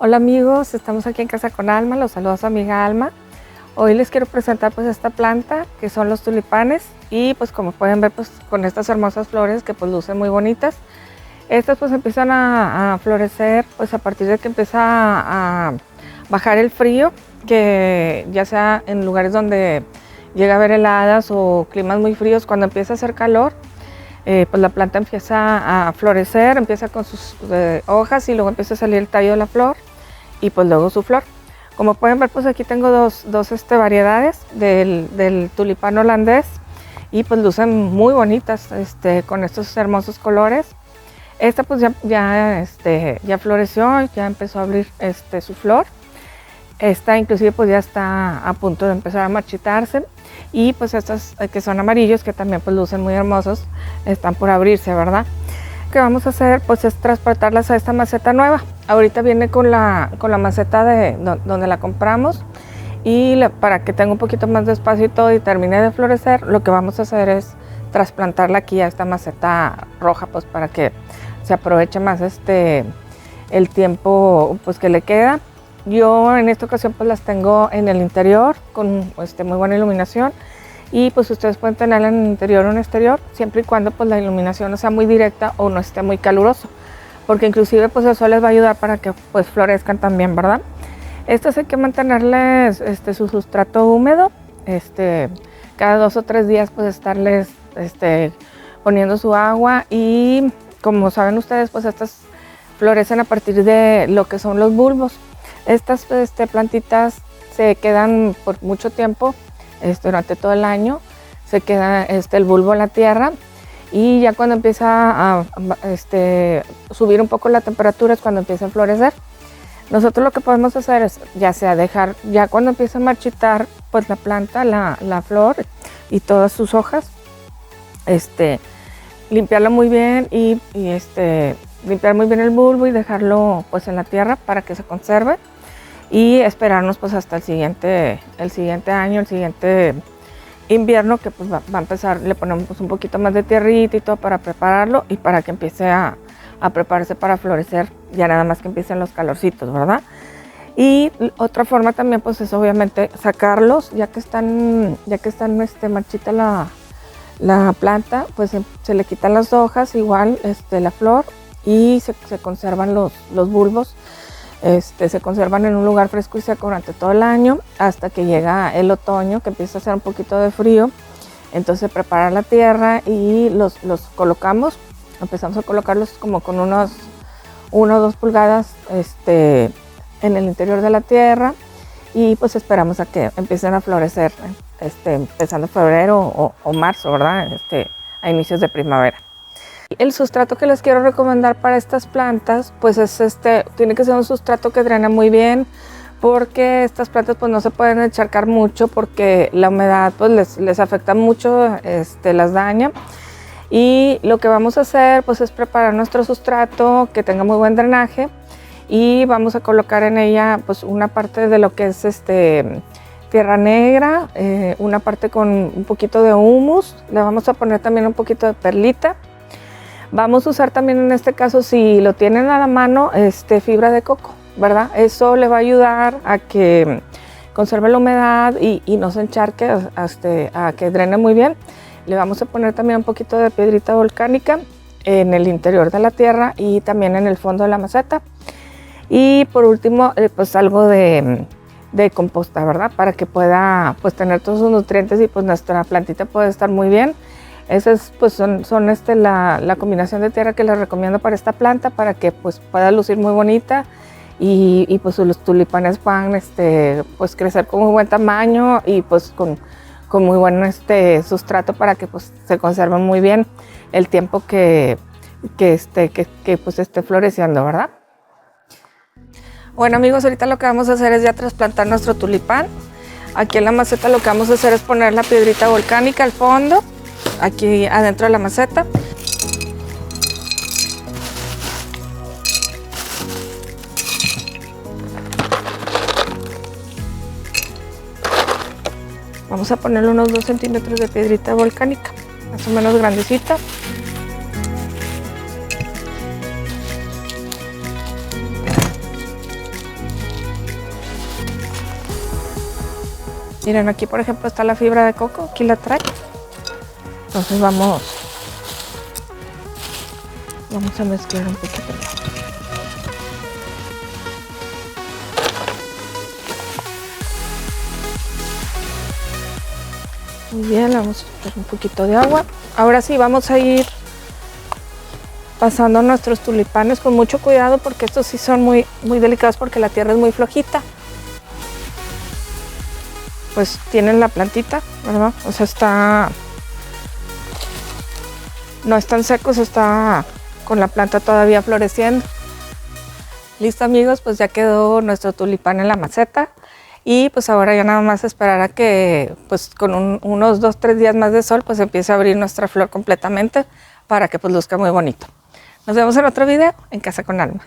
Hola amigos, estamos aquí en Casa con Alma, los saluda su amiga Alma. Hoy les quiero presentar pues esta planta que son los tulipanes y pues como pueden ver pues con estas hermosas flores que pues lucen muy bonitas. Estas pues empiezan a florecer pues a partir de que empieza a bajar el frío, que ya sea en lugares donde llega a haber heladas o climas muy fríos. Cuando empieza a hacer calor, pues la planta empieza a florecer, empieza con sus hojas y luego empieza a salir el tallo de la flor y pues luego su flor. Como pueden ver, pues aquí tengo dos variedades del tulipán holandés y pues lucen muy bonitas con estos hermosos colores. Esta pues ya floreció, ya empezó a abrir su flor. Esta inclusive pues ya está a punto de empezar a marchitarse. Y pues estas que son amarillos, que también pues lucen muy hermosos, están por abrirse, ¿verdad? Lo que vamos a hacer pues es transportarlas a esta maceta nueva. Ahorita viene con la maceta donde la compramos y para que tenga un poquito más de espacio y todo y termine de florecer, lo que vamos a hacer es trasplantarla aquí a esta maceta roja, pues para que se aproveche más el tiempo pues que le queda. Yo en esta ocasión pues las tengo en el interior con muy buena iluminación y pues ustedes pueden tenerla en el interior o en el exterior siempre y cuando pues la iluminación no sea muy directa o no esté muy caluroso, porque inclusive pues eso les va a ayudar para que pues florezcan también, ¿verdad? Estas hay que mantenerles su sustrato húmedo, cada 2 o 3 días pues estarles poniendo su agua y como saben ustedes pues estas florecen a partir de lo que son los bulbos. Estas plantitas se quedan por mucho tiempo, durante todo el año, se queda el bulbo en la tierra y ya cuando empieza a subir un poco la temperatura es cuando empieza a florecer. Nosotros lo que podemos hacer es ya sea dejar, ya cuando empieza a marchitar pues la planta, la flor y todas sus hojas, limpiarla muy bien y limpiar muy bien el bulbo y dejarlo pues en la tierra para que se conserve y esperarnos pues hasta el siguiente año, el siguiente invierno, que pues va a empezar, le ponemos pues un poquito más de tierrita y todo para prepararlo y para que empiece a prepararse para florecer, ya nada más que empiecen los calorcitos, ¿verdad? Y otra forma también pues es obviamente sacarlos, ya que están marchita la planta, pues se le quitan las hojas, igual la flor, y se conservan los bulbos, se conservan en un lugar fresco y seco durante todo el año hasta que llega el otoño, que empieza a hacer un poquito de frío. Entonces preparar la tierra y los colocamos, empezamos a colocarlos como con 1 o 2 pulgadas en el interior de la tierra y pues esperamos a que empiecen a florecer empezando febrero o marzo, ¿verdad? A inicios de primavera. El sustrato que les quiero recomendar para estas plantas pues es tiene que ser un sustrato que drene muy bien, porque estas plantas pues no se pueden encharcar mucho porque la humedad pues les afecta mucho, las daña. Y lo que vamos a hacer pues es preparar nuestro sustrato que tenga muy buen drenaje y vamos a colocar en ella pues una parte de lo que es tierra negra, una parte con un poquito de humus, le vamos a poner también un poquito de perlita. Vamos a usar también en este caso, si lo tienen a la mano, fibra de coco, ¿verdad? Eso le va a ayudar a que conserve la humedad y no se encharque, a que drene muy bien. Le vamos a poner también un poquito de piedrita volcánica en el interior de la tierra y también en el fondo de la maceta. Y por último, pues algo de composta, ¿verdad? Para que pueda pues tener todos sus nutrientes y pues nuestra plantita puede estar muy bien. Esas pues son la combinación de tierra que les recomiendo para esta planta, para que pues pueda lucir muy bonita y pues los tulipanes puedan pues crecer con muy buen tamaño y pues con muy buen sustrato para que pues se conserven muy bien el tiempo que pues esté floreciendo, ¿verdad? Bueno amigos, ahorita lo que vamos a hacer es ya trasplantar nuestro tulipán. Aquí en la maceta lo que vamos a hacer es poner la piedrita volcánica al fondo, aquí adentro de la maceta. Vamos a ponerle unos 2 centímetros de piedrita volcánica, más o menos grandecita. Miren, aquí por ejemplo está la fibra de coco, aquí la trae. Entonces vamos a mezclar un poquito. Muy bien, le vamos a echar un poquito de agua. Ahora sí vamos a ir pasando nuestros tulipanes con mucho cuidado porque estos sí son muy delicados porque la tierra es muy flojita. Pues tienen la plantita, ¿verdad? O sea, no están secos, está con la planta todavía floreciendo. Listo amigos, pues ya quedó nuestro tulipán en la maceta y pues ahora ya nada más esperar a que pues con unos 2-3 días más de sol pues empiece a abrir nuestra flor completamente para que pues luzca muy bonito. Nos vemos en otro video en Casa con Alma.